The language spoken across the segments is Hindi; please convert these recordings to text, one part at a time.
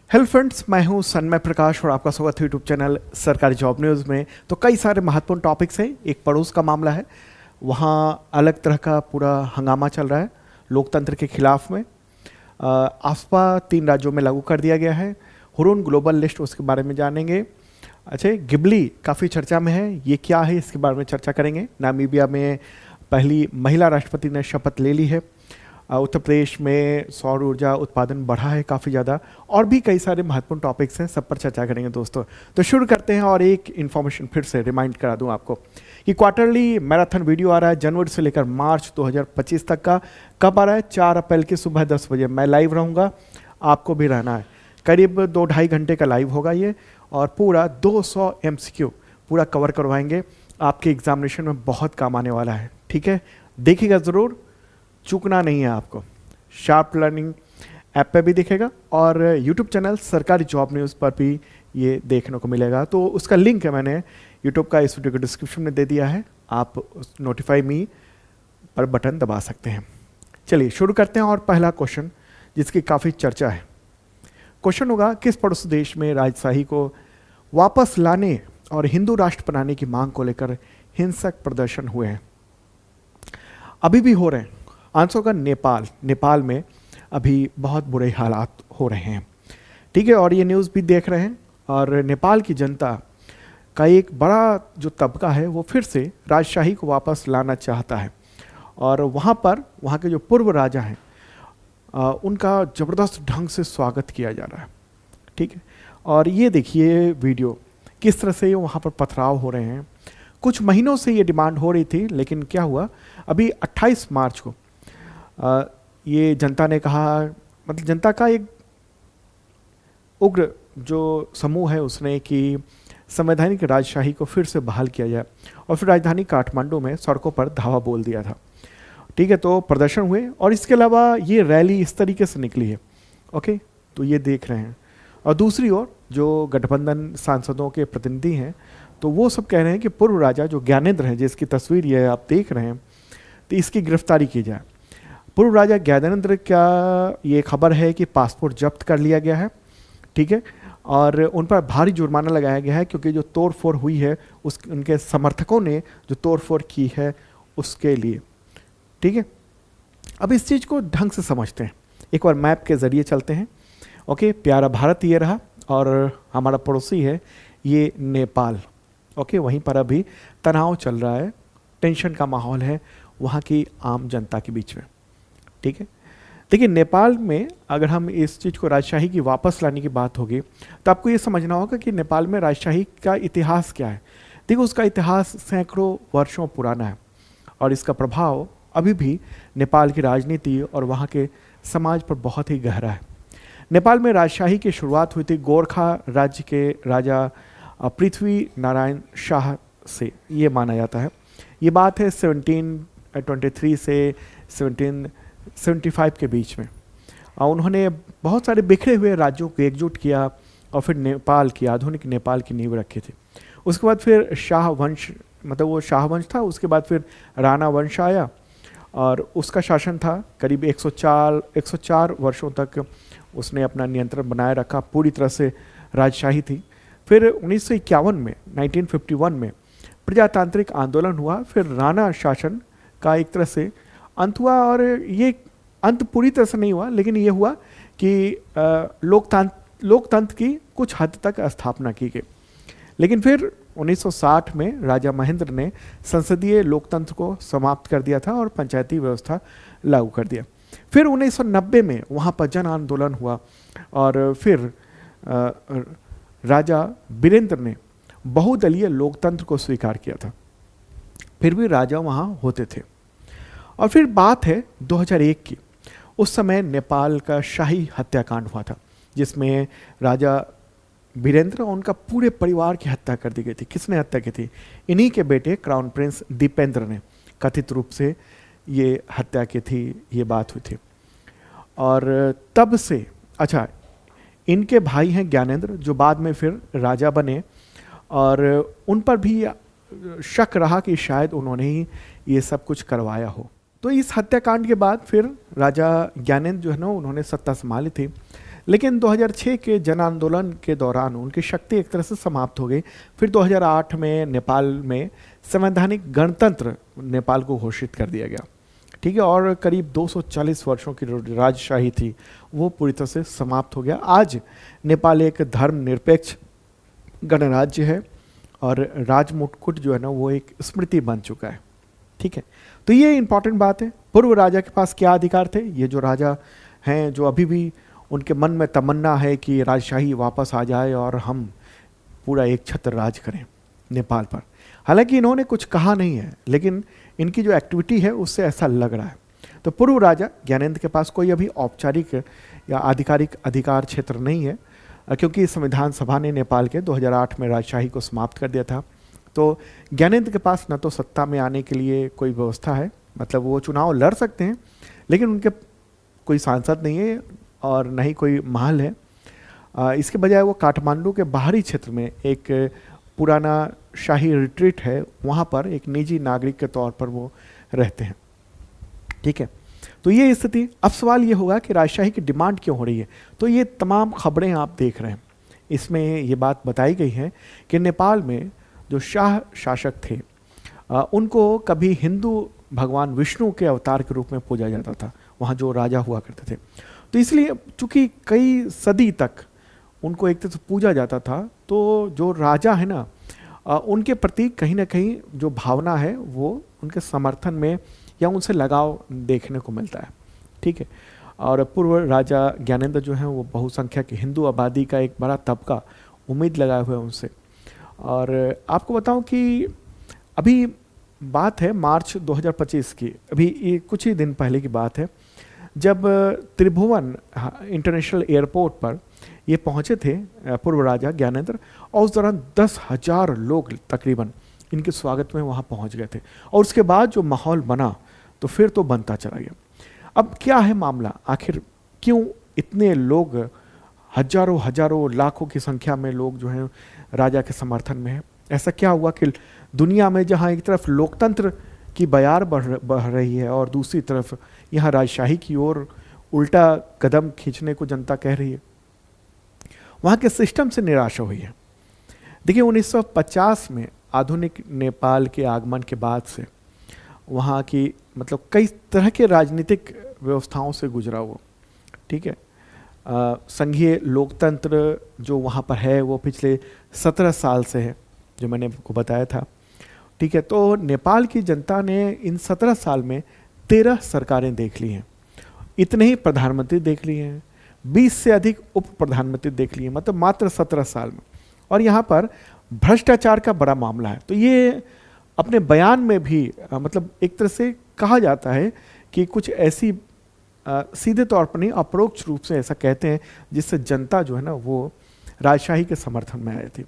हेलो फ्रेंड्स, मैं हूं सन्मय प्रकाश और आपका स्वागत है यूट्यूब चैनल सरकारी जॉब न्यूज़ में। तो कई सारे महत्वपूर्ण टॉपिक्स हैं। एक पड़ोस का मामला है, वहाँ अलग तरह का पूरा हंगामा चल रहा है लोकतंत्र के खिलाफ में। आफ्पा 3 राज्यों में लागू कर दिया गया है। हुरून ग्लोबल लिस्ट, उसके बारे में जानेंगे। अच्छा, गिबली काफ़ी चर्चा में है, ये क्या है इसके बारे में चर्चा करेंगे। नामीबिया में पहली महिला राष्ट्रपति ने शपथ ले ली है। उत्तर प्रदेश में सौर ऊर्जा उत्पादन बढ़ा है काफ़ी ज़्यादा, और भी कई सारे महत्वपूर्ण टॉपिक्स हैं, सब पर चर्चा करेंगे दोस्तों। तो शुरू करते हैं। और एक इन्फॉर्मेशन फिर से रिमाइंड करा दूं आपको कि क्वार्टरली मैराथन वीडियो आ रहा है जनवरी से लेकर मार्च 2025 तक का। कब आ रहा है? 4 अप्रैल की सुबह 10 बजे मैं लाइव रहूँगा, आपको भी रहना है। करीब 2-2.5 घंटे का लाइव होगा ये, और पूरा 200 MCQ पूरा कवर करवाएंगे। आपके एग्जामिनेशन में बहुत काम आने वाला है, ठीक है? देखिएगा ज़रूर, चूकना नहीं है आपको। शार्प लर्निंग ऐप पे भी दिखेगा और यूट्यूब चैनल सरकारी जॉब न्यूज़ पर भी ये देखने को मिलेगा। तो उसका लिंक है मैंने यूट्यूब का इस वीडियो के डिस्क्रिप्शन में दे दिया है, आप नोटिफाई मी पर बटन दबा सकते हैं। चलिए शुरू करते हैं। और पहला क्वेश्चन जिसकी काफ़ी चर्चा है, क्वेश्चन होगा किस पड़ोसी देश में राजशाही को वापस लाने और हिंदू राष्ट्र बनाने की मांग को लेकर हिंसक प्रदर्शन हुए हैं? अभी भी हो रहे हैं। आंसर होगा नेपाल। नेपाल में अभी बहुत बुरे हालात हो रहे हैं, ठीक है? और ये न्यूज़ भी देख रहे हैं। और नेपाल की जनता का एक बड़ा जो तबका है वो फिर से राजशाही को वापस लाना चाहता है। और वहाँ पर वहाँ के जो पूर्व राजा हैं उनका ज़बरदस्त ढंग से स्वागत किया जा रहा है, ठीक है? और ये देखिए वीडियो, किस तरह से वहाँ पर पथराव हो रहे हैं। कुछ महीनों से ये डिमांड हो रही थी, लेकिन क्या हुआ, अभी 28 मार्च को ये जनता ने कहा, मतलब जनता का एक उग्र जो समूह है उसने, कि संवैधानिक राजशाही को फिर से बहाल किया जाए। और फिर राजधानी काठमांडू में सड़कों पर धावा बोल दिया था, ठीक है? तो प्रदर्शन हुए, और इसके अलावा ये रैली इस तरीके से निकली है, ओके? तो ये देख रहे हैं। और दूसरी ओर जो गठबंधन सांसदों के प्रतिनिधि हैं, तो वो सब कह रहे हैं कि पूर्व राजा जो ज्ञानेंद्र हैं, जिसकी तस्वीर ये आप देख रहे हैं, तो इसकी गिरफ्तारी की जाए। पूर्व राजा ज्ञानेंद्र का ये खबर है कि पासपोर्ट जब्त कर लिया गया है, ठीक है? और उन पर भारी जुर्माना लगाया गया है, क्योंकि जो तोड़फोड़ हुई है उनके समर्थकों ने जो तोड़फोड़ की है उसके लिए, ठीक है? अब इस चीज़ को ढंग से समझते हैं। एक बार मैप के ज़रिए चलते हैं, ओके? प्यारा भारत ये रहा, और हमारा पड़ोसी है ये नेपाल, ओके? वहीं पर अभी तनाव चल रहा है, टेंशन का माहौल है वहाँ की आम जनता के बीच में, ठीक है? देखिए, नेपाल में अगर हम इस चीज़ को राजशाही की वापस लाने की बात होगी, तो आपको ये समझना होगा कि नेपाल में राजशाही का इतिहास क्या है। देखो, उसका इतिहास सैकड़ों वर्षों पुराना है, और इसका प्रभाव अभी भी नेपाल की राजनीति और वहाँ के समाज पर बहुत ही गहरा है। नेपाल में राजशाही की शुरुआत हुई थी गोरखा राज्य के राजा पृथ्वी नारायण शाह से, ये माना जाता है। ये बात है 1723 से 1775 के बीच में। उन्होंने बहुत सारे बिखरे हुए राज्यों को एकजुट किया, और फिर नेपाल की, आधुनिक नेपाल की नींव रखी थी। उसके बाद फिर शाह वंश, मतलब वो शाह वंश था, उसके बाद फिर राणा वंश आया, और उसका शासन था करीब 104 वर्षों तक। उसने अपना नियंत्रण बनाए रखा, पूरी तरह से राजशाही थी। फिर 1951 में, 1951 में प्रजातांत्रिक आंदोलन हुआ, फिर राणा शासन का एक तरह से अंत हुआ। और ये अंत पूरी तरह से नहीं हुआ, लेकिन ये हुआ कि लोकतंत्र की कुछ हद तक स्थापना की गई। लेकिन फिर 1960 में राजा महेंद्र ने संसदीय लोकतंत्र को समाप्त कर दिया था और पंचायती व्यवस्था लागू कर दिया। फिर 1990 में वहाँ पर जन आंदोलन हुआ, और फिर राजा वीरेंद्र ने बहुदलीय लोकतंत्र को स्वीकार किया था। फिर भी राजा वहाँ होते थे। और फिर बात है 2001 की। उस समय नेपाल का शाही हत्याकांड हुआ था, जिसमें राजा वीरेंद्र और उनका पूरे परिवार की हत्या कर दी गई थी। किसने हत्या की थी? इन्हीं के बेटे क्राउन प्रिंस दीपेंद्र ने कथित रूप से ये हत्या की थी, ये बात हुई थी। और तब से, अच्छा, इनके भाई हैं ज्ञानेंद्र, जो बाद में फिर राजा बने, और उन पर भी शक रहा कि शायद उन्होंने ही ये सब कुछ करवाया हो। तो इस हत्याकांड के बाद फिर राजा ज्ञानेंद्र जो है ना, उन्होंने सत्ता संभाली थी। लेकिन 2006 के जन आंदोलन के दौरान उनकी शक्ति एक तरह से समाप्त हो गई। फिर 2008 में नेपाल में संवैधानिक गणतंत्र नेपाल को घोषित कर दिया गया, ठीक है, और करीब 240 वर्षों की राजशाही थी वो पूरी तरह से समाप्त हो गया। आज नेपाल एक धर्मनिरपेक्ष गणराज्य है और राजमुकुट जो है ना वो एक स्मृति बन चुका है, ठीक है। तो ये इंपॉर्टेंट बात है। पूर्व राजा के पास क्या अधिकार थे? ये जो राजा हैं, जो अभी भी उनके मन में तमन्ना है कि राजशाही वापस आ जाए और हम पूरा एक छत्र राज करें नेपाल पर। हालांकि इन्होंने कुछ कहा नहीं है, लेकिन इनकी जो एक्टिविटी है उससे ऐसा लग रहा है। तो पूर्व राजा ज्ञानेंद्र के पास कोई अभी औपचारिक या आधिकारिक अधिकार क्षेत्र नहीं है, क्योंकि संविधान सभा ने नेपाल के 2008 में राजशाही को समाप्त कर दिया था। तो ज्ञानेंद्र के पास न तो सत्ता में आने के लिए कोई व्यवस्था है, मतलब वो चुनाव लड़ सकते हैं, लेकिन उनके कोई सांसद नहीं है और न ही कोई महल है। इसके बजाय वो काठमांडू के बाहरी क्षेत्र में एक पुराना शाही रिट्रीट है, वहाँ पर एक निजी नागरिक के तौर पर वो रहते हैं, ठीक है। तो ये स्थिति। अब सवाल ये होगा कि राजशाही की डिमांड क्यों हो रही है? तो ये तमाम खबरें आप देख रहे हैं, इसमें ये बात बताई गई है कि नेपाल में जो शाह शासक थे उनको कभी हिंदू भगवान विष्णु के अवतार के रूप में पूजा जाता था, वहाँ जो राजा हुआ करते थे। तो इसलिए चूँकि कई सदी तक उनको एक तरह से पूजा जाता था, तो जो राजा है ना उनके प्रति कहीं ना कहीं जो भावना है वो उनके समर्थन में या उनसे लगाव देखने को मिलता है, ठीक है। और पूर्व राजा ज्ञानेंद्र जो हैं वो बहुसंख्यक हिंदू आबादी का एक बड़ा तबका उम्मीद लगाए हुए हैं उनसे। और आपको बताऊं कि अभी बात है मार्च 2025 की, अभी ये कुछ ही दिन पहले की बात है, जब त्रिभुवन इंटरनेशनल एयरपोर्ट पर ये पहुंचे थे पूर्व राजा ज्ञानेंद्र, और उस दौरान 10,000 लोग तकरीबन इनके स्वागत में वहाँ पहुँच गए थे। और उसके बाद जो माहौल बना तो फिर तो बनता चला गया। अब क्या है मामला, आखिर क्यों इतने लोग, हजारों लाखों की संख्या में लोग जो हैं राजा के समर्थन में है? ऐसा क्या हुआ कि दुनिया में जहाँ एक तरफ लोकतंत्र की बयार बढ़ रही है और दूसरी तरफ यहाँ राजशाही की ओर उल्टा कदम खींचने को जनता कह रही है? वहाँ के सिस्टम से निराशा हुई है। देखिए 1950 में आधुनिक नेपाल के आगमन के बाद से वहाँ की मतलब कई तरह के राजनीतिक व्यवस्थाओं से गुजरा वो, ठीक है। संघीय लोकतंत्र जो वहाँ पर है वो पिछले 17 साल से है, जो मैंने आपको बताया था, ठीक है। तो नेपाल की जनता ने इन 17 साल में 13 सरकारें देख ली हैं, इतने ही प्रधानमंत्री देख लिए हैं, 20 से अधिक उप प्रधानमंत्री देख लिए, मतलब मात्र 17 साल में। और यहाँ पर भ्रष्टाचार का बड़ा मामला है। तो ये अपने बयान में भी मतलब एक तरह से कहा जाता है कि कुछ ऐसी सीधे तौर पर नहीं, अपरोक्ष रूप से ऐसा कहते हैं जिससे जनता जो है ना वो राजशाही के समर्थन में आई थी।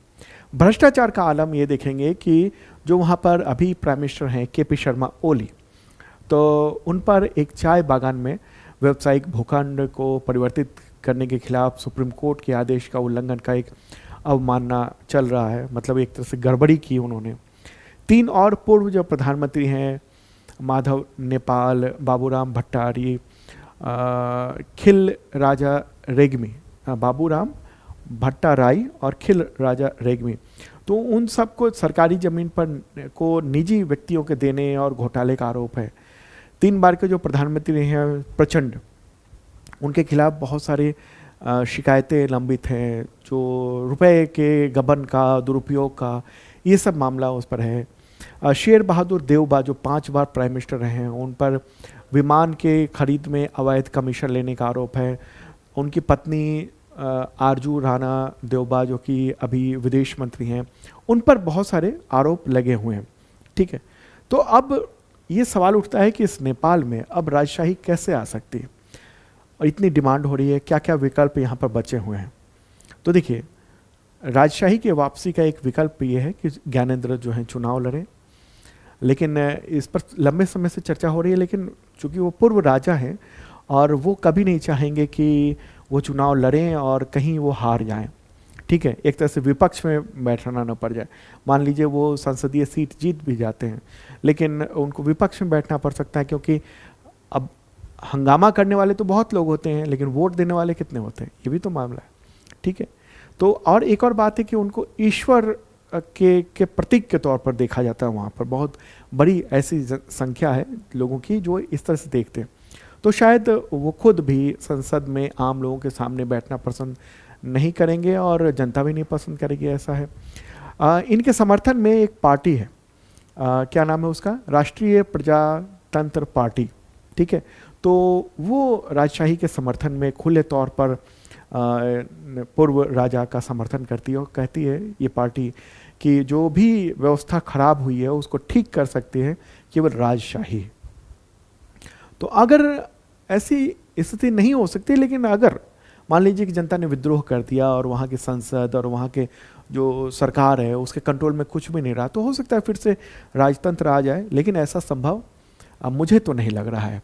भ्रष्टाचार का आलम ये देखेंगे कि जो वहाँ पर अभी प्राइम मिनिस्टर हैं केपी शर्मा ओली, तो उन पर एक चाय बागान में व्यावसायिक भूखंड को परिवर्तित करने के खिलाफ सुप्रीम कोर्ट के आदेश का उल्लंघन का एक अवमानना चल रहा है, मतलब एक तरह से गड़बड़ी की उन्होंने। 3 और पूर्व जो प्रधानमंत्री हैं, माधव नेपाल, बाबूराम भट्टारी, खिल राजा रेग्मी, बाबूराम भट्टाराई और खिल राजा रेग्मी, तो उन सबको सरकारी ज़मीन पर को निजी व्यक्तियों के देने और घोटाले का आरोप है। 3 बार के जो प्रधानमंत्री हैं प्रचंड, उनके खिलाफ बहुत सारे शिकायतें लंबित हैं, जो रुपए के गबन का, दुरुपयोग का, ये सब मामला उस पर है। शेर बहादुर देउबा जो 5 बार प्राइम मिनिस्टर रहे हैं, उन पर विमान के खरीद में अवैध कमीशन लेने का आरोप है। उनकी पत्नी आरजू राणा देउबा जो कि अभी विदेश मंत्री हैं, उन पर बहुत सारे आरोप लगे हुए हैं, ठीक है। तो अब ये सवाल उठता है कि इस नेपाल में अब राजशाही कैसे आ सकती है, और इतनी डिमांड हो रही है, क्या क्या विकल्प यहाँ पर बचे हुए हैं? तो देखिए राजशाही की वापसी का एक विकल्प ये है कि ज्ञानेंद्र जो हैं चुनाव लड़ें, लेकिन इस पर लंबे समय से चर्चा हो रही है, लेकिन चूंकि वो पूर्व राजा हैं और वो कभी नहीं चाहेंगे कि वो चुनाव लड़ें और कहीं वो हार जाएं, ठीक है, एक तरह से विपक्ष में बैठना न पड़ जाए। मान लीजिए वो संसदीय सीट जीत भी जाते हैं, लेकिन उनको विपक्ष में बैठना पड़ सकता है, क्योंकि अब हंगामा करने वाले तो बहुत लोग होते हैं, लेकिन वोट देने वाले कितने होते हैं, ये भी तो मामला है। ठीक है, तो और एक और बात है कि उनको ईश्वर के प्रतीक के तौर पर देखा जाता है। वहाँ पर बहुत बड़ी ऐसी संख्या है लोगों की जो इस तरह से देखते हैं। तो शायद वो खुद भी संसद में आम लोगों के सामने बैठना पसंद नहीं करेंगे और जनता भी नहीं पसंद करेगी, ऐसा है। इनके समर्थन में एक पार्टी है, क्या नाम है उसका, राष्ट्रीय प्रजातंत्र पार्टी। ठीक है, तो वो राजशाही के समर्थन में खुले तौर पर पूर्व राजा का समर्थन करती है और कहती है ये पार्टी कि जो भी व्यवस्था खराब हुई है उसको ठीक कर सकती है केवल राजशाही। तो अगर ऐसी स्थिति नहीं हो सकती, लेकिन अगर मान लीजिए कि जनता ने विद्रोह कर दिया और वहाँ की संसद और वहाँ के जो सरकार है उसके कंट्रोल में कुछ भी नहीं रहा, तो हो सकता है फिर से राजतंत्र आ जाए, लेकिन ऐसा संभव मुझे तो नहीं लग रहा है।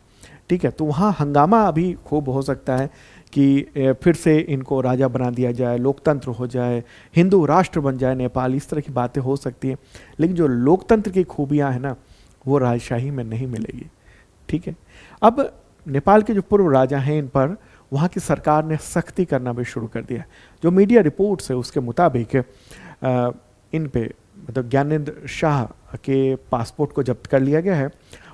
ठीक है, तो वहाँ हंगामा अभी खूब हो सकता है कि फिर से इनको राजा बना दिया जाए, लोकतंत्र हो जाए, हिंदू राष्ट्र बन जाए नेपाल, इस तरह की बातें हो सकती हैं। लेकिन जो लोकतंत्र की खूबियाँ हैं ना, वो राजशाही में नहीं मिलेगी। ठीक है, अब नेपाल के जो पूर्व राजा हैं इन पर वहाँ की सरकार ने सख्ती करना भी शुरू कर दिया। जो मीडिया रिपोर्ट्स है उसके मुताबिक इन पे मतलब ज्ञानेंद्र शाह के पासपोर्ट को जब्त कर लिया गया है,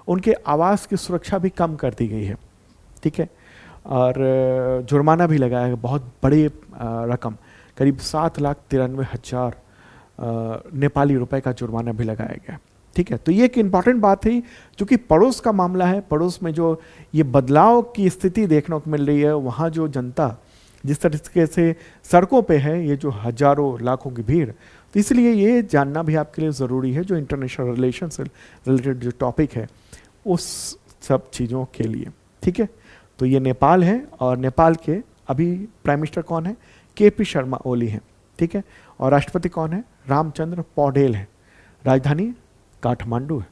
उनके आवास की सुरक्षा भी कम कर दी गई है। ठीक है, और जुर्माना भी लगाया है, बहुत बड़ी रकम, करीब 7,93,000 नेपाली रुपए का जुर्माना भी लगाया गया। ठीक है, तो ये एक इम्पॉर्टेंट बात थी, क्योंकि पड़ोस का मामला है। पड़ोस में जो ये बदलाव की स्थिति देखने को मिल रही है, वहाँ जो जनता जिस तरीके से सड़कों पे है, ये जो हजारों लाखों की भीड़, तो इसलिए ये जानना भी आपके लिए ज़रूरी है, जो इंटरनेशनल रिलेशन से रिलेटेड जो टॉपिक है उस सब चीज़ों के लिए। ठीक है, तो ये नेपाल है और नेपाल के अभी प्राइम मिनिस्टर कौन है, KP शर्मा ओली हैं। ठीक है, और राष्ट्रपति कौन है, रामचंद्र पौडेल है। राजधानी काठमांडू है।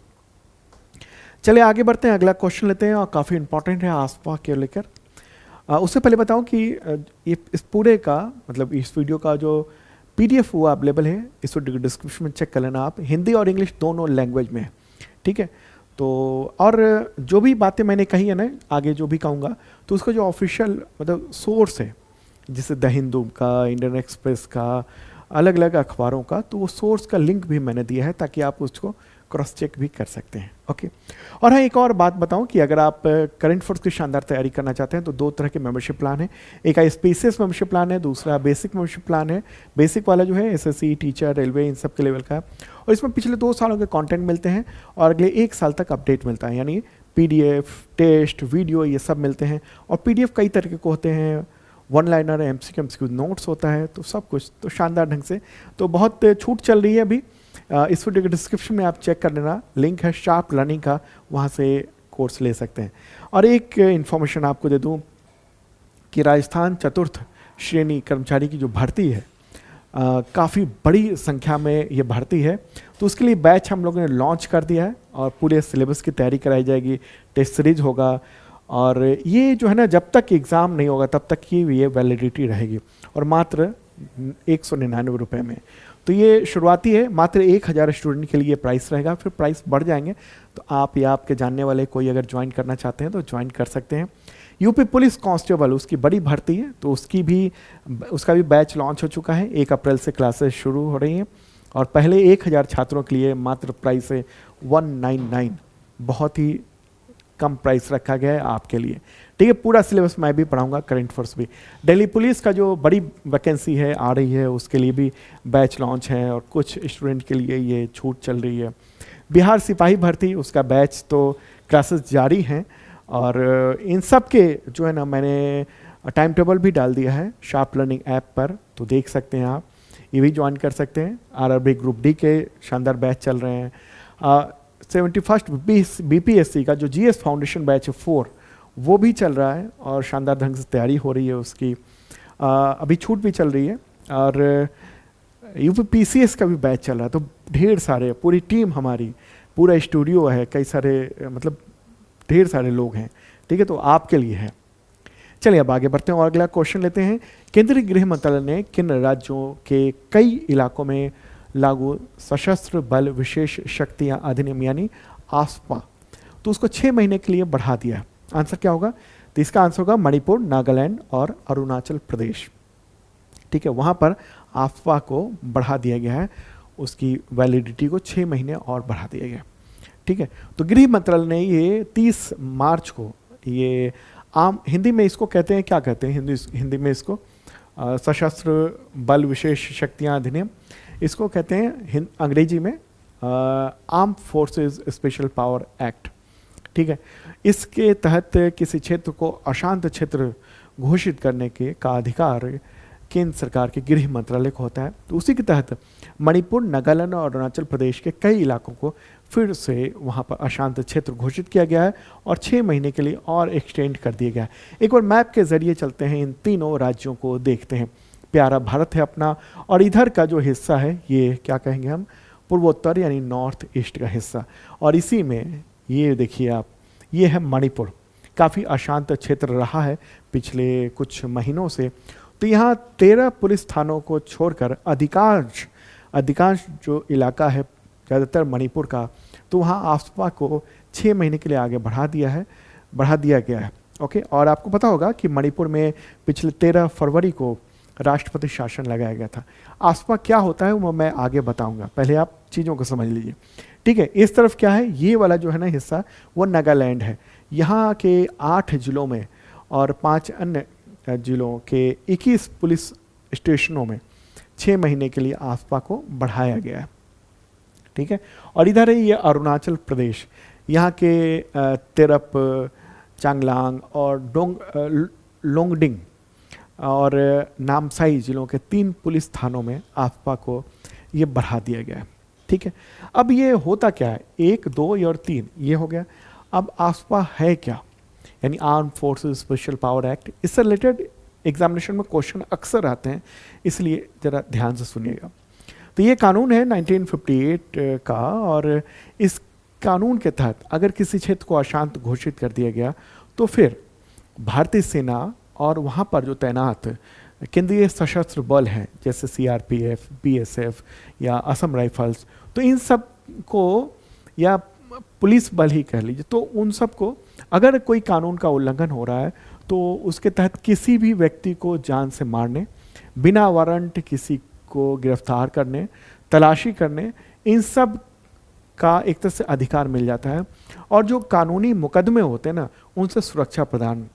चलिए आगे बढ़ते हैं, अगला क्वेश्चन लेते हैं और काफ़ी इंपॉर्टेंट है आसपा के लेकर। उससे पहले बताऊं कि ये इस पूरे का मतलब इस वीडियो का जो PDF वो अवेलेबल है, इस वीडियो डिस्क्रिप्शन में चेक कर लेना आप, हिंदी और इंग्लिश दोनों लैंग्वेज में है। ठीक है, तो और जो भी बातें मैंने कही है ना, आगे जो भी कहूँगा, तो उसका जो ऑफिशियल मतलब सोर्स है, जैसे द हिंदू का, इंडियन एक्सप्रेस का, अलग अलग अखबारों का, तो वो सोर्स का लिंक भी मैंने दिया है ताकि आप उसको क्रॉस चेक भी कर सकते हैं। ओके, और हाँ एक और बात बताऊं कि अगर आप करंट फोर्स की शानदार तैयारी करना चाहते हैं तो दो तरह के मेंबरशिप प्लान है। एक स्पेसियस मेंबरशिप प्लान है, दूसरा बेसिक मेंबरशिप प्लान है। बेसिक वाला जो है SSC, टीचर, रेलवे, इन सब के लेवल का है, और इसमें पिछले 2 सालों के कंटेंट मिलते हैं और अगले 1 साल तक अपडेट मिलता है, यानी PDF, टेस्ट, वीडियो, ये सब मिलते हैं। और PDF कई तरीके को होते हैं, वन लाइनर, MCQ नोट्स होता है, तो सब कुछ तो शानदार ढंग से। तो बहुत छूट चल रही है अभी, इस वीडियो के डिस्क्रिप्शन में आप चेक कर लेना, लिंक है शार्प लर्निंग का, वहाँ से कोर्स ले सकते हैं। और एक इन्फॉर्मेशन आपको दे दूँ कि राजस्थान चतुर्थ श्रेणी कर्मचारी की जो भर्ती है, काफ़ी बड़ी संख्या में ये भर्ती है, तो उसके लिए बैच हम लोगों ने लॉन्च कर दिया है और पूरे सिलेबस की तैयारी कराई जाएगी, टेस्ट सीरीज होगा, और ये जो है ना, जब तक एग्ज़ाम नहीं होगा तब तक की ये वैलिडिटी रहेगी, और मात्र 199 रुपये में। तो ये शुरुआती है, मात्र 1000 स्टूडेंट के लिए प्राइस रहेगा, फिर प्राइस बढ़ जाएंगे। तो आप या आपके जानने वाले कोई अगर ज्वाइन करना चाहते हैं तो ज्वाइन कर सकते हैं। यूपी पुलिस कांस्टेबल, उसकी बड़ी भर्ती है, तो उसका भी बैच लॉन्च हो चुका है। 1 अप्रैल से क्लासेस शुरू हो रही हैं, और पहले 1000 छात्रों के लिए मात्र प्राइस है 199, बहुत ही कम प्राइस रखा गया है आपके लिए। ठीक है, पूरा सिलेबस मैं भी पढ़ाऊंगा, करंट फोर्स भी। दिल्ली पुलिस का जो बड़ी वैकेंसी है आ रही है, उसके लिए भी बैच लॉन्च है, और कुछ स्टूडेंट के लिए ये छूट चल रही है। बिहार सिपाही भर्ती, उसका बैच तो क्लासेस जारी हैं, और इन सब के जो है ना, मैंने टाइम टेबल भी डाल दिया है शार्प लर्निंग ऐप पर, तो देख सकते हैं आप, ये भी ज्वाइन कर सकते हैं। RRB ग्रुप D के शानदार बैच चल रहे हैं। 71st BPSC का जो GS फाउंडेशन बैच है 4, वो भी चल रहा है, और शानदार ढंग से तैयारी हो रही है उसकी, अभी छूट भी चल रही है। और UPPCS का भी बैच चल रहा है, तो ढेर सारे, पूरी टीम हमारी, पूरा स्टूडियो है, कई सारे मतलब ढेर सारे लोग हैं। ठीक है, तो आपके लिए है। चलिए अब आगे बढ़ते हैं और अगला क्वेश्चन लेते हैं। केंद्रीय गृह मंत्रालय ने किन राज्यों के कई इलाकों में लागू सशस्त्र बल विशेष शक्तियां अधिनियम यानी ASPA, तो उसको 6 महीने के लिए बढ़ा दिया। आंसर क्या होगा? तो इसका आंसर होगा मणिपुर, नागालैंड और अरुणाचल प्रदेश। ठीक है, वहाँ पर आफ्पा को बढ़ा दिया गया है, उसकी वैलिडिटी को 6 महीने और बढ़ा दिया गया। ठीक है, तो गृह मंत्रालय ने ये 30 मार्च को, ये आम हिंदी में इसको कहते हैं, क्या कहते हैं हिंदी में इसको? सशस्त्र बल विशेष शक्तियाँ अधिनियम इसको कहते हैं, अंग्रेजी में arm forces special power act. ठीक है, इसके तहत किसी क्षेत्र को अशांत क्षेत्र घोषित करने के का अधिकार केंद्र सरकार के गृह मंत्रालय को होता है। तो उसी के तहत मणिपुर, नागालैंड और अरुणाचल प्रदेश के कई इलाकों को फिर से वहाँ पर अशांत क्षेत्र घोषित किया गया है और 6 महीने के लिए और एक्सटेंड कर दिया गया है। एक बार मैप के जरिए चलते हैं, इन तीनों राज्यों को देखते हैं। प्यारा भारत है अपना, और इधर का जो हिस्सा है ये क्या कहेंगे हम? पूर्वोत्तर यानी नॉर्थ ईस्ट का हिस्सा। और इसी में ये देखिए आप, ये है मणिपुर। काफ़ी अशांत क्षेत्र रहा है पिछले कुछ महीनों से। तो यहाँ 13 पुलिस थानों को छोड़कर अधिकांश जो इलाका है ज़्यादातर मणिपुर का, तो वहाँ आफ्पा को 6 महीने के लिए आगे बढ़ा दिया गया है। ओके, और आपको पता होगा कि मणिपुर में पिछले 13 फरवरी को राष्ट्रपति शासन लगाया गया था। आफ्पा क्या होता है वो मैं आगे बताऊंगा, पहले आप चीज़ों को समझ लीजिए। ठीक है, इस तरफ क्या है? ये वाला जो है ना हिस्सा, वो नागालैंड है। यहाँ के 8 जिलों में और 5 अन्य जिलों के 21 पुलिस स्टेशनों में 6 महीने के लिए आफ्पा को बढ़ाया गया है। ठीक है, और इधर है ये अरुणाचल प्रदेश। यहाँ के तिरप, चांगलांग और लोंगडिंग और नामसाई जिलों के 3 पुलिस थानों में आफ्पा को ये बढ़ा दिया गया है। ठीक है, अब ये होता क्या है? 1, 2 और 3 ये हो गया। अब आफ्पा है क्या? यानी arm forces special power act. इससे रिलेटेड एग्जामिनेशन में क्वेश्चन अक्सर आते हैं, इसलिए ज़रा ध्यान से सुनिएगा। तो ये कानून है 1958 का, और इस कानून के तहत अगर किसी क्षेत्र को अशांत घोषित कर दिया गया तो फिर भारतीय सेना और वहाँ पर जो तैनात केंद्रीय सशस्त्र बल हैं जैसे CRPF, BSF या असम राइफल्स, तो इन सब को, या पुलिस बल ही कह लीजिए, तो उन सब को अगर कोई कानून का उल्लंघन हो रहा है तो उसके तहत किसी भी व्यक्ति को जान से मारने, बिना वारंट किसी को गिरफ्तार करने, तलाशी करने, इन सब का एक तरह से अधिकार मिल जाता है। और जो कानूनी मुकदमे होते हैं ना, उनसे सुरक्षा प्रदान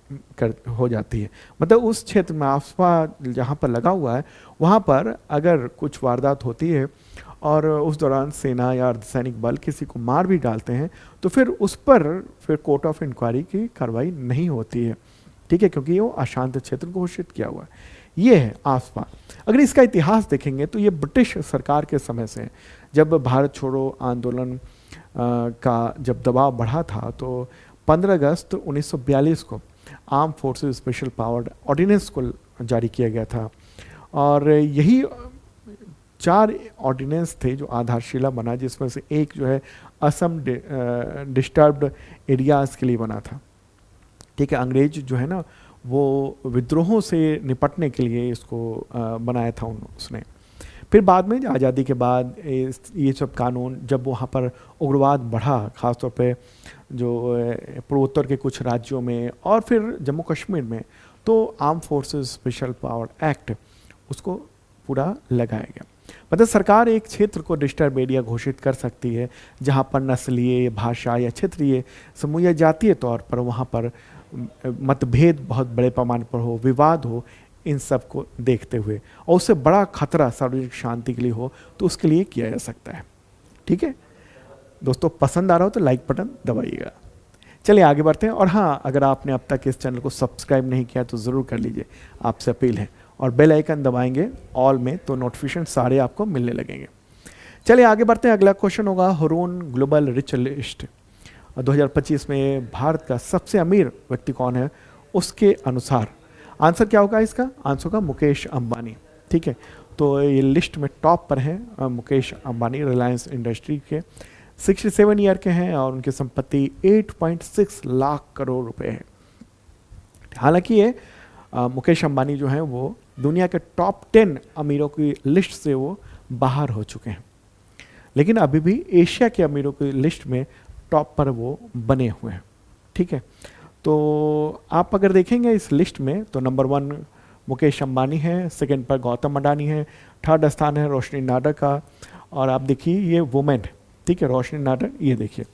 हो जाती है। मतलब उस क्षेत्र में आफ्पा जहाँ पर लगा हुआ है, वहाँ पर अगर कुछ वारदात होती है और उस दौरान सेना या अर्धसैनिक बल किसी को मार भी डालते हैं, तो फिर उस पर फिर कोर्ट ऑफ इंक्वायरी की कार्रवाई नहीं होती है। ठीक है, क्योंकि वो अशांत क्षेत्र घोषित किया हुआ है। ये है आफ्पा। अगर इसका इतिहास देखेंगे तो ये ब्रिटिश सरकार के समय से, जब भारत छोड़ो आंदोलन का जब दबाव बढ़ा था, तो 15 अगस्त 1942 को arm forces special power ordinance को जारी किया गया था। और यही 4 ऑर्डिनेंस थे जो आधारशिला बना, जिसमें से एक जो है असम डिस्टर्ब्ड एरियाज़ के लिए बना था। ठीक है, अंग्रेज जो है ना वो विद्रोहों से निपटने के लिए इसको बनाया था उसने। फिर बाद में आज़ादी के बाद ये सब कानून, जब वहाँ पर उग्रवाद बढ़ा, ख़ासतौर पे जो पूर्वोत्तर के कुछ राज्यों में और फिर जम्मू कश्मीर में, तो arm forces special power act उसको पूरा लगाया गया। मतलब सरकार एक क्षेत्र को डिस्टर्ब एरिया घोषित कर सकती है जहाँ पर नस्लीय, भाषा या क्षेत्रीय समूह या जातीय तौर पर वहाँ पर मतभेद बहुत बड़े पैमाने पर हो, विवाद हो, इन सब को देखते हुए, और उससे बड़ा खतरा सार्वजनिक शांति के लिए हो, तो उसके लिए किया जा सकता है। ठीक है दोस्तों, पसंद आ रहा हो तो लाइक बटन दबाइएगा। चलिए आगे बढ़ते हैं। और हाँ, अगर आपने अब तक इस चैनल को सब्सक्राइब नहीं किया तो ज़रूर कर लीजिए, आपसे अपील है। और बेल आइकन दबाएंगे ऑल में, तो नोटिफिकेशन सारे आपको मिलने लगेंगे। चलिए आगे बढ़ते हैं। अगला क्वेश्चन होगा, हुरून ग्लोबल रिच लिस्ट 2025 में भारत का सबसे अमीर व्यक्ति कौन है, उसके अनुसार आंसर क्या होगा? इसका आंसर होगा मुकेश अंबानी। ठीक है, तो ये लिस्ट में टॉप पर हैं मुकेश अंबानी, रिलायंस इंडस्ट्री के। 67 ईयर के हैं और उनकी संपत्ति 8.6 लाख करोड़ रुपए है। हालांकि ये मुकेश अंबानी जो हैं वो दुनिया के टॉप 10 अमीरों की लिस्ट से वो बाहर हो चुके हैं, लेकिन अभी भी एशिया के अमीरों की लिस्ट में टॉप पर वो बने हुए हैं। ठीक है, तो आप अगर देखेंगे इस लिस्ट में तो नंबर 1 मुकेश अंबानी है, सेकंड पर गौतम अडानी है, थर्ड स्थान है रोशनी नाडर का। और आप देखिए ये वुमेन, ठीक है, रोशनी नाडर, ये देखिए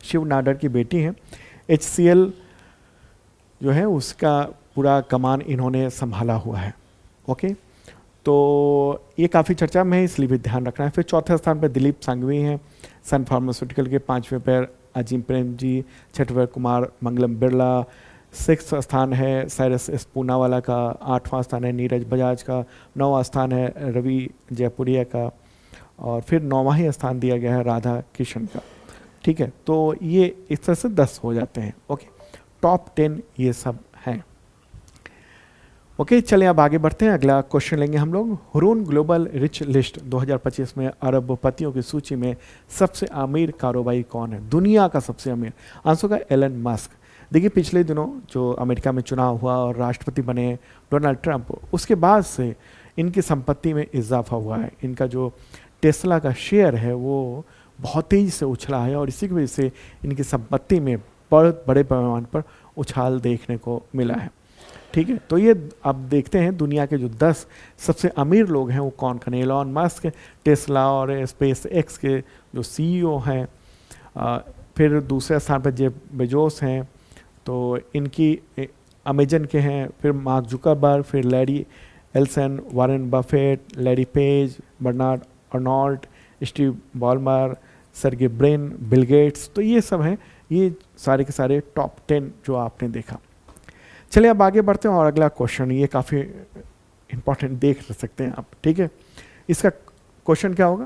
शिव नाडर की बेटी है। HCL जो है उसका पूरा कमान इन्होंने संभाला हुआ है। ओके, तो ये काफ़ी चर्चा में है, इसलिए भी ध्यान रखना है। फिर चौथे स्थान पर दिलीप सांघवी हैं, सन फार्मास्यूटिकल के। 5वें पर अजीम प्रेम जी, 6वें कुमार मंगलम बिरला, 6वां स्थान है साइरस एस पूनावाला का, 8वां स्थान है नीरज बजाज का, 9वां स्थान है रवि जयपुरिया का, और फिर 9वां ही स्थान दिया गया है राधा किशन का। ठीक है, तो ये इस तरह से 10 हो जाते हैं। ओके, टॉप 10 ये सब हैं। ओके, चलिए अब आगे बढ़ते हैं। अगला क्वेश्चन लेंगे हम लोग। हुरून ग्लोबल रिच लिस्ट 2025 में अरबपतियों की सूची में सबसे अमीर कारोबारी कौन है? दुनिया का सबसे अमीर आंसर का एलन मस्क। देखिए पिछले दिनों जो अमेरिका में चुनाव हुआ और राष्ट्रपति बने डोनाल्ड ट्रंप, उसके बाद से इनकी संपत्ति में इजाफा हुआ है। इनका जो टेस्ला का शेयर है वो बहुत तेज़ी से उछला है और इसी की वजह से इनकी संपत्ति में बहुत बड़े पैमाने पर उछाल देखने को मिला है। ठीक है, तो ये अब देखते हैं दुनिया के जो 10 सबसे अमीर लोग हैं वो कौन कौन है। एलन मस्क, टेस्ला और स्पेस एक्स के जो CEO हैं। फिर दूसरे स्थान पर जेफ बेजोस हैं, तो इनकी अमेजन के हैं। फिर मार्क जुकरबर्ग, फिर Larry Ellison, Warren Buffett, Larry Page, Bernard Arnault, Steve Ballmer, Sergey Brin, Bill Gates. तो ये सब हैं, ये सारे के सारे टॉप 10 जो आपने देखा। चलिए अब आगे बढ़ते हैं और अगला क्वेश्चन, ये काफ़ी इंपॉर्टेंट देख सकते हैं आप। ठीक है, इसका क्वेश्चन क्या होगा?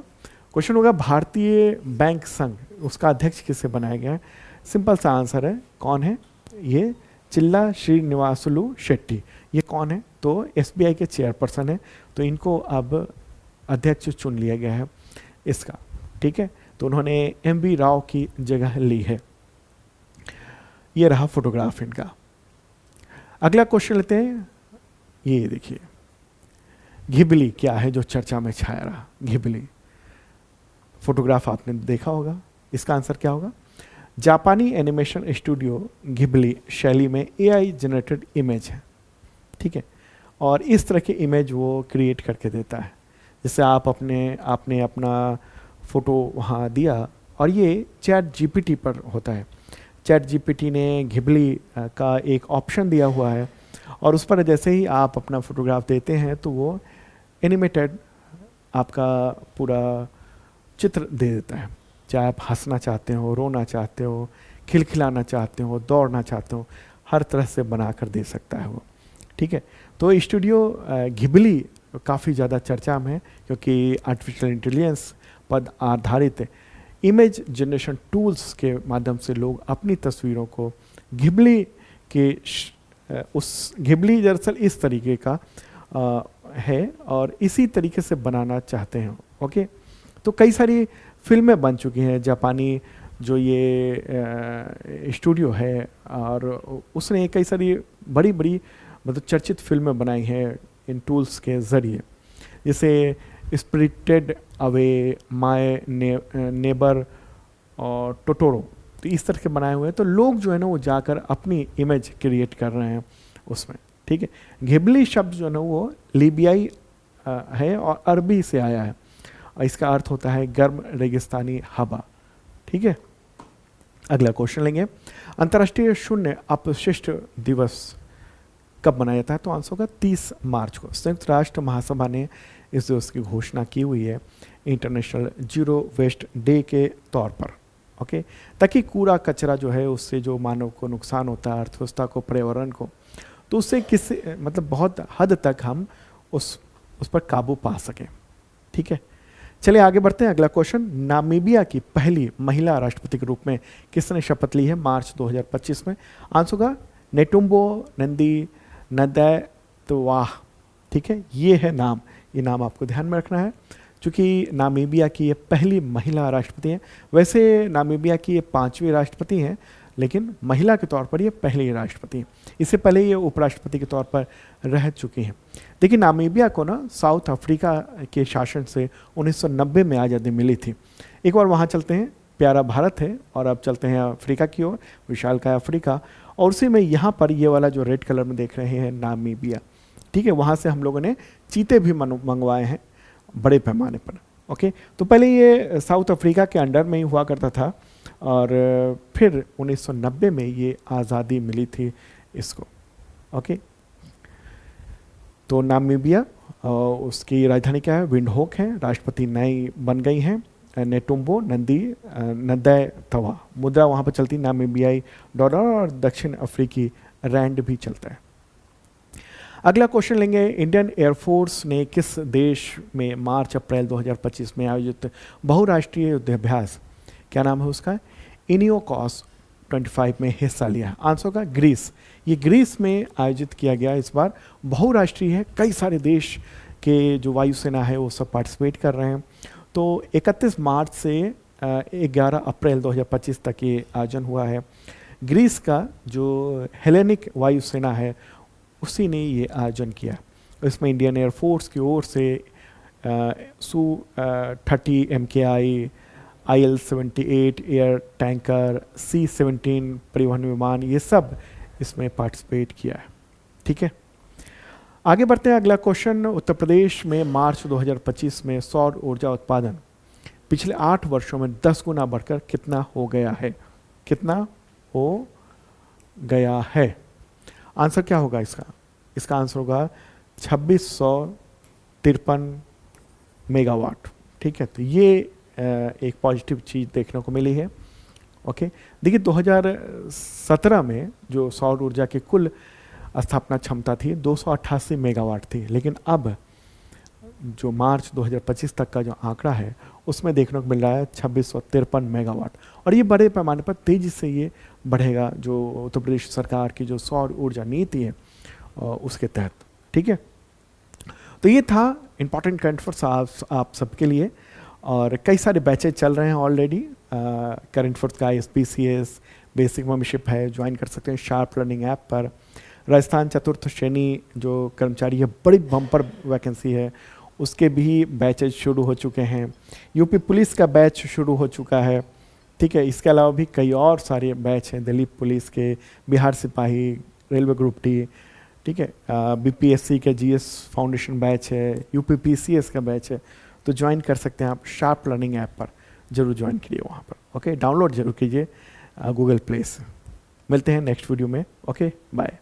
क्वेश्चन होगा भारतीय बैंक संघ, उसका अध्यक्ष किसे बनाया गया है? सिंपल सा आंसर है, कौन है ये? चिल्ला श्रीनिवासुलु शेट्टी। ये कौन है? तो SBI के चेयरपर्सन है, तो इनको अब अध्यक्ष चुन लिया गया है इसका। ठीक है, तो उन्होंने MV राव की जगह ली है। ये रहा फोटोग्राफ इनका। अगला क्वेश्चन लेते हैं, ये देखिए घिबली क्या है जो चर्चा में छाया रहा? घिबली फोटोग्राफ आपने देखा होगा, इसका आंसर क्या होगा? जापानी एनिमेशन स्टूडियो घिबली शैली में AI जनरेटेड इमेज है। ठीक है, और इस तरह की इमेज वो क्रिएट करके देता है। जैसे आपने अपना फ़ोटो वहाँ दिया और ये ChatGPT पर होता है। ChatGPT ने घिबली का एक ऑप्शन दिया हुआ है और उस पर जैसे ही आप अपना फोटोग्राफ देते हैं तो वो एनिमेटेड आपका पूरा चित्र दे देता है। चाहे आप हंसना चाहते हो, रोना चाहते हो, खिलखिलाना चाहते हो, दौड़ना चाहते हो, हर तरह से बना कर दे सकता है वो। ठीक है, तो स्टूडियो घिबली काफ़ी ज़्यादा चर्चा में है क्योंकि आर्टिफिशियल इंटेलिजेंस पर आधारित इमेज जनरेशन टूल्स के माध्यम से लोग अपनी तस्वीरों को घिबली के उस घिबली दरअसल इस तरीके का है और इसी तरीके से बनाना चाहते हैं। ओके, तो कई सारी फिल्में बन चुकी हैं। जापानी जो ये स्टूडियो है और उसने कई सारी बड़ी बड़ी मतलब चर्चित फिल्में बनाई हैं इन टूल्स के ज़रिए, जैसे स्पिरिटेड अवे, माय नेबर और टोटोरो। तो इस तरह के बनाए हुए हैं, तो लोग जो है ना वो जाकर अपनी इमेज क्रिएट कर रहे हैं उसमें। ठीक है, घिबली शब्द जो है ना वो लीबियाई है और अरबी से आया है और इसका अर्थ होता है गर्म रेगिस्तानी हवा। ठीक है, अगला क्वेश्चन लेंगे। अंतर्राष्ट्रीय शून्य अपशिष्ट दिवस कब मनाया जाता है? तो आंसर होगा 30 मार्च को। संयुक्त राष्ट्र महासभा ने इस दिवस की घोषणा की हुई है इंटरनेशनल जीरो वेस्ट डे के तौर पर। ओके, ताकि कूड़ा कचरा जो है उससे जो मानव को नुकसान होता है, अर्थव्यवस्था को, पर्यावरण को, तो उससे किसी मतलब बहुत हद तक हम उस पर काबू पा सकें। ठीक है, चलिए आगे बढ़ते हैं। अगला क्वेश्चन, नामीबिया की पहली महिला राष्ट्रपति के रूप में किसने शपथ ली है मार्च 2025 में? आंसर होगा नेटुम्बो नंदी नदैतवाह। ठीक है, ये है नाम, ये नाम आपको ध्यान में रखना है क्योंकि नामीबिया की ये पहली महिला राष्ट्रपति है। वैसे नामीबिया की ये 5वीं राष्ट्रपति हैं, लेकिन महिला के तौर पर ये पहली राष्ट्रपति हैं। इससे पहले ये उपराष्ट्रपति के तौर पर रह चुकी हैं। देखिए नामीबिया को ना साउथ अफ्रीका के शासन से 1990 में आज़ादी मिली थी। एक बार वहाँ चलते हैं, प्यारा भारत है, और अब चलते हैं अफ्रीका की ओर, विशालकाय अफ्रीका। और उसी में यहाँ पर ये वाला जो रेड कलर में देख रहे हैं नामीबिया, ठीक है, वहाँ से हम लोगों ने चीते भी मंगवाए हैं बड़े पैमाने पर। ओके, तो पहले ये साउथ अफ्रीका के अंडर में ही हुआ करता था और फिर 1990 में ये आज़ादी मिली थी इसको। ओके, तो नामीबिया उसकी राजधानी क्या है, विंडहोक है, राष्ट्रपति नई बन गई हैं नेटुम्बो नंदय तवा, मुद्रा वहाँ पर चलती नामीबियाई डॉलर और दक्षिण अफ्रीकी रैंड भी चलता है। अगला क्वेश्चन लेंगे, इंडियन एयरफोर्स ने किस देश में मार्च अप्रैल 2025 में आयोजित बहुराष्ट्रीय युद्धाभ्यास, क्या नाम है उसका, इनियोकॉस 25 में हिस्सा लिया? आंसर होगा ग्रीस। ये ग्रीस में आयोजित किया गया, इस बार बहुराष्ट्रीय है, कई सारे देश के जो वायुसेना है वो सब पार्टिसिपेट कर रहे हैं। तो 31 मार्च से 11 अप्रैल 2025 तक ये आयोजन हुआ है। ग्रीस का जो हेलेनिक वायुसेना है उसी ने ये आयोजन किया। इसमें इंडियन एयरफोर्स की ओर से Su-30 MKI, IL-78 air tanker, C-17 परिवहन विमान, ये सब इसमें पार्टिसिपेट किया है। ठीक है, आगे बढ़ते हैं। अगला क्वेश्चन, उत्तर प्रदेश में मार्च 2025 में सौर ऊर्जा उत्पादन पिछले 8 वर्षों में 10 गुना बढ़कर कितना हो गया है? कितना हो गया है? आंसर क्या होगा इसका? इसका आंसर होगा 2653 मेगावाट। ठीक है, तो ये एक पॉजिटिव चीज़ देखने को मिली है। ओके, देखिए 2017 में जो सौर ऊर्जा की कुल स्थापना क्षमता थी 288 मेगावाट थी, लेकिन अब जो मार्च 2025 तक का जो आंकड़ा है उसमें देखने को मिल रहा है 2653 मेगावाट, और ये बड़े पैमाने पर तेज़ी से ये बढ़ेगा जो उत्तर प्रदेश सरकार की जो सौर ऊर्जा नीति है उसके तहत। ठीक है, तो ये था इम्पॉर्टेंट करंट अफेयर्स आप सबके लिए, और कई सारे बैचेज चल रहे हैं ऑलरेडी। करंट अफेयर्स का SPCS बेसिक मेंबरशिप है, ज्वाइन कर सकते हैं शार्प लर्निंग ऐप पर। राजस्थान चतुर्थ श्रेणी जो कर्मचारी है, बड़ी बम्पर वैकेंसी है, उसके भी बैचेज शुरू हो चुके हैं। यूपी पुलिस का बैच शुरू हो चुका है। ठीक है, इसके अलावा भी कई और सारे बैच हैं, दिल्ली पुलिस के, बिहार सिपाही, रेलवे ग्रुप D। ठीक है, BPSC के GS फाउंडेशन बैच है, UPPCS का बैच है, तो ज्वाइन कर सकते हैं आप शार्प लर्निंग ऐप पर। जरूर ज्वाइन कीजिए वहाँ पर। ओके, डाउनलोड जरूर कीजिए गूगल प्ले से। मिलते हैं नेक्स्ट वीडियो में। Okay, bye.